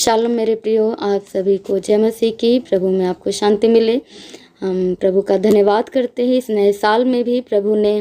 Shalom मेरे प्रियो, आप सभी को जय मसीह की। प्रभु में आपको शांति मिले। हम प्रभु का धन्यवाद करते हैं। इस नए साल में भी प्रभु ने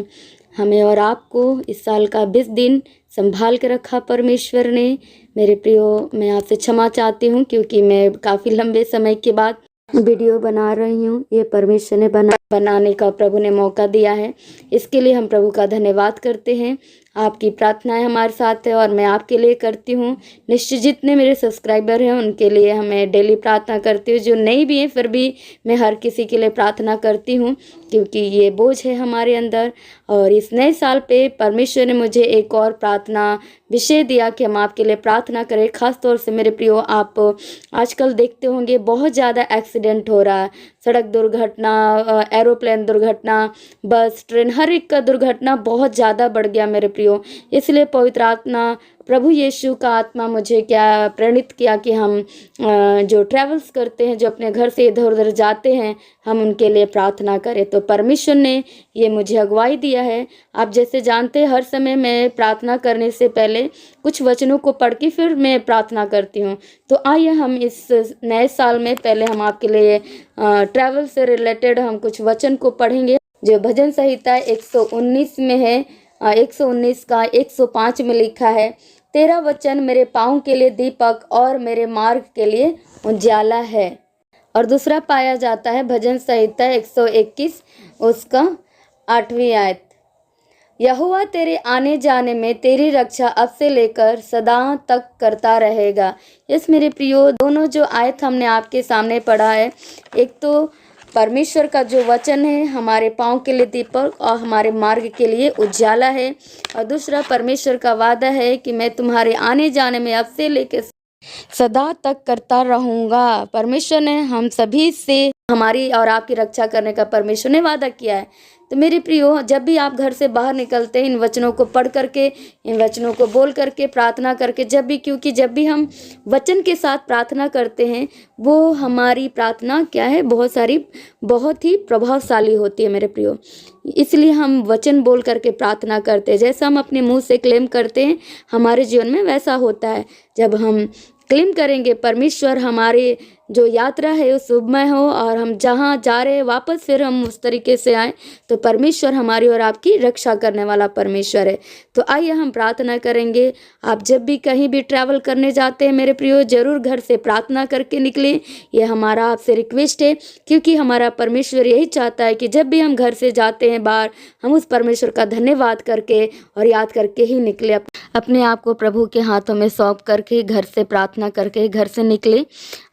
हमें और आपको इस साल का 20 दिन संभाल के रखा परमेश्वर ने। मेरे प्रियो, मैं आपसे क्षमा चाहती हूँ क्योंकि मैं काफ़ी लंबे समय के बाद वीडियो बना रही हूँ। ये परमेश्वर ने बनाने का प्रभु ने मौका दिया है। इसके लिए हम प्रभु का धन्यवाद करते हैं। आपकी प्रार्थनाएं हमारे साथ है और मैं आपके लिए करती हूँ। निश्चित जितने मेरे सब्सक्राइबर हैं उनके लिए हमें डेली प्रार्थना करती हूँ। जो नहीं भी हैं फिर भी मैं हर किसी के लिए प्रार्थना करती हूँ क्योंकि ये बोझ है हमारे अंदर। और इस नए साल पे परमेश्वर ने मुझे एक और प्रार्थना विषय दिया कि हम आपके लिए प्रार्थना करें। ख़ास तौर से मेरे प्रियो, आप आजकल देखते होंगे बहुत ज़्यादा एक्सीडेंट हो रहा है। सड़क दुर्घटना, एरोप्लेन दुर्घटना, बस, ट्रेन, हर एक का दुर्घटना बहुत ज़्यादा बढ़ गया मेरे प्रियो। इसलिए पवित्र आत्मा, प्रभु यीशु का आत्मा मुझे क्या प्रेरित किया कि हम जो ट्रैवल्स करते हैं, जो अपने घर से इधर उधर जाते हैं, हम उनके लिए प्रार्थना करें। तो परमेश्वर ने ये मुझे अगुवाई दिया है। आप जैसे जानते हैं, हर समय मैं प्रार्थना करने से पहले कुछ वचनों को पढ़ के फिर मैं प्रार्थना करती हूँ। तो आइए हम इस नए साल में पहले हम आपके लिए ट्रैवल से रिलेटेड हम कुछ वचन को पढ़ेंगे जो भजन संहिता 119 में है। 119 का 105 में लिखा है, तेरा वचन मेरे पाँव के लिए दीपक और मेरे मार्ग के लिए उजाला है। और दूसरा पाया जाता है भजन संहिता 121 उसका 8वीं आयत, यहोवा तेरे आने जाने में तेरी रक्षा अब से लेकर सदा तक करता रहेगा। इस मेरे प्रियो, दोनों जो आयत हमने आपके सामने पढ़ा है, एक तो परमेश्वर का जो वचन है हमारे पाँव के लिए दीपक और हमारे मार्ग के लिए उजाला है, और दूसरा परमेश्वर का वादा है कि मैं तुम्हारे आने जाने में अब से लेकर सदा तक करता रहूँगा। परमेश्वर ने हम सभी से हमारी और आपकी रक्षा करने का परमेश्वर ने वादा किया है। तो मेरे प्रियो, जब भी आप घर से बाहर निकलते हैं, इन वचनों को पढ़ करके, इन वचनों को बोल करके, प्रार्थना करके, क्योंकि जब भी हम वचन के साथ प्रार्थना करते हैं, वो हमारी प्रार्थना क्या है, बहुत ही प्रभावशाली होती है मेरे प्रियो। इसलिए हम वचन बोल करके प्रार्थना करते हैं। जैसा हम अपने मुंह से क्लेम करते हैं हमारे जीवन में वैसा होता है। जब हम क्लेम करेंगे परमेश्वर हमारे जो यात्रा है वो शुभमय हो और हम जहाँ जा रहे हैं वापस फिर हम उस तरीके से आए, तो परमेश्वर हमारी और आपकी रक्षा करने वाला परमेश्वर है। तो आइए हम प्रार्थना करेंगे। आप जब भी कहीं भी ट्रैवल करने जाते हैं मेरे प्रियो, जरूर घर से प्रार्थना करके निकलें। ये हमारा आपसे रिक्वेस्ट है क्योंकि हमारा परमेश्वर यही चाहता है कि जब भी हम घर से जाते हैं बाहर, हम उस परमेश्वर का धन्यवाद करके और याद करके ही निकले। अपने आप को प्रभु के हाथों में सौंप करके घर से प्रार्थना करके घर से निकले।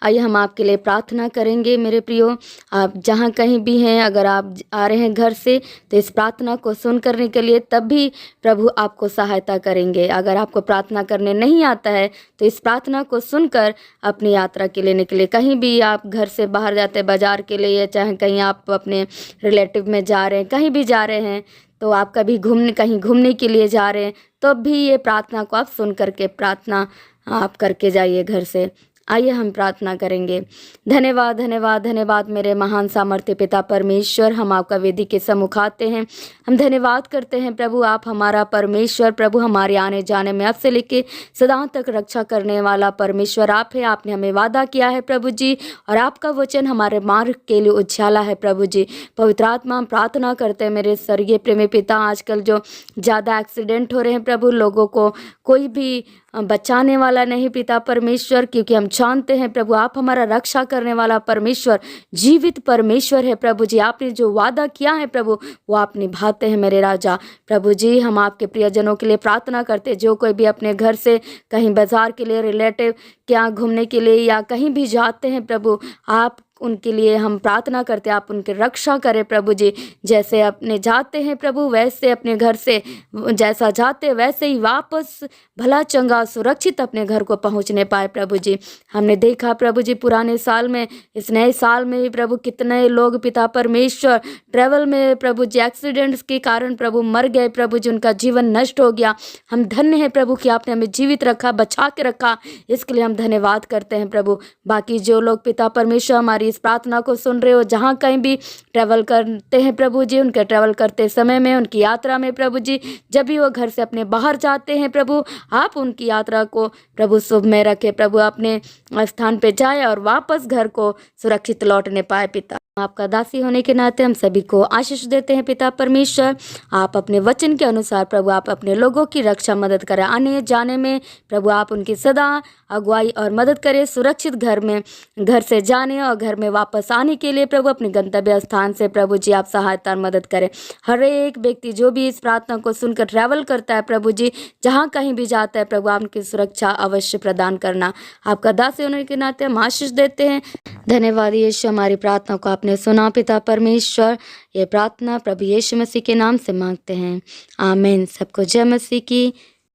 आइए हम आपके लिए प्रार्थना करेंगे मेरे प्रियो। आप जहाँ कहीं भी हैं, अगर आप आ रहे हैं घर से, तो इस प्रार्थना को सुन करने के लिए तब भी प्रभु आपको सहायता करेंगे। अगर आपको प्रार्थना करने नहीं आता है तो इस प्रार्थना को सुनकर अपनी यात्रा के लिए निकले। कहीं भी आप घर से बाहर जाते हैं, बाजार के लिए, चाहे कहीं आप अपने रिलेटिव में जा रहे हैं, कहीं भी जा रहे हैं, तो आप कभी कहीं घूमने के लिए जा रहे हैं, तो भी ये प्रार्थना को आप सुन करके प्रार्थना आप करके जाइए घर से। आइए हम प्रार्थना करेंगे। धन्यवाद धन्यवाद धन्यवाद मेरे महान सामर्थ्य पिता परमेश्वर, हम आपका वेदी के सम्मुख आते हैं। हम धन्यवाद करते हैं प्रभु, आप हमारा परमेश्वर, प्रभु हमारे आने जाने में अब से लेके सदा तक रक्षा करने वाला परमेश्वर आप है। आपने हमें वादा किया है प्रभु जी, और आपका वचन हमारे मार्ग के लिए उजाला है प्रभु जी। पवित्र आत्मा, हम प्रार्थना करते हैं मेरे स्वर्गीय प्रेमी पिता, आजकल जो ज़्यादा एक्सीडेंट हो रहे हैं प्रभु, लोगों को कोई भी बचाने वाला नहीं पिता परमेश्वर, क्योंकि हम जानते हैं प्रभु आप हमारा रक्षा करने वाला परमेश्वर, जीवित परमेश्वर है प्रभु जी। आपने जो वादा किया है प्रभु वो आप निभाते हैं मेरे राजा। प्रभु जी, हम आपके प्रियजनों के लिए प्रार्थना करते हैं, जो कोई भी अपने घर से कहीं बाजार के लिए, रिलेटिव क्या घूमने के लिए या कहीं भी जाते हैं प्रभु, आप उनके लिए हम प्रार्थना करते हैं, आप उनकी रक्षा करें प्रभु जी। जैसे अपने जाते हैं प्रभु, वैसे अपने घर से जैसा जाते वैसे ही वापस भला चंगा सुरक्षित अपने घर को पहुंचने पाए प्रभु जी। हमने देखा प्रभु जी पुराने साल में, इस नए साल में भी प्रभु कितने लोग पिता परमेश्वर ट्रैवल में प्रभु जी एक्सीडेंट्स के कारण प्रभु मर गए प्रभु जी, उनका जीवन नष्ट हो गया। हम धन्य हैं प्रभु कि आपने हमें जीवित रखा, बचा के रखा, इसके लिए हम धन्यवाद करते हैं प्रभु। बाकी जो लोग पिता परमेश्वर हमारी इस प्रार्थना को सुन रहे हो, जहाँ कहीं भी ट्रैवल करते हैं प्रभु जी, उनके ट्रैवल करते समय में, उनकी यात्रा में प्रभु जी, जब भी वो घर से अपने बाहर जाते हैं प्रभु, आप उनकी यात्रा को प्रभु शुभ में रखे प्रभु, अपने स्थान पे जाए और वापस घर को सुरक्षित लौटने पाए। पिता, आपका दासी होने के नाते हम सभी को आशीष देते हैं। पिता परमेश्वर, आप अपने वचन के अनुसार प्रभु आप अपने लोगों की रक्षा मदद करें, आने जाने में प्रभु आप उनकी सदा अगुवाई और मदद करें, सुरक्षित घर से जाने और घर में वापस आने के लिए प्रभु अपने गंतव्य स्थान से प्रभु जी आप सहायता और मदद करें। हर एक व्यक्ति जो भी इस प्रार्थना को सुनकर ट्रैवल करता है प्रभु जी, जहाँ कहीं भी जाता है प्रभु आप उनकी सुरक्षा अवश्य प्रदान करना। आपका दासी होने के नाते हम आशीष देते हैं। धन्यवाद यीशु, हमारी प्रार्थना को आपने सुना पिता परमेश्वर। ये प्रार्थना प्रभु यीशु मसीह के नाम से मांगते हैं, आमीन। सबको जय मसीह की।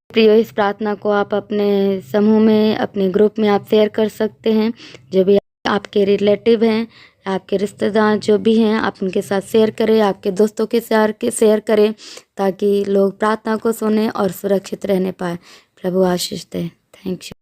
प्रियो, इस प्रार्थना को आप अपने समूह में, अपने ग्रुप में आप शेयर कर सकते हैं। जो भी आपके रिलेटिव हैं, आपके रिश्तेदार जो भी हैं, आप उनके साथ शेयर करें, आपके दोस्तों के साथ शेयर करें, ताकि लोग प्रार्थना को सुने और सुरक्षित रहने पाए। प्रभु आशीष दे। Thank you.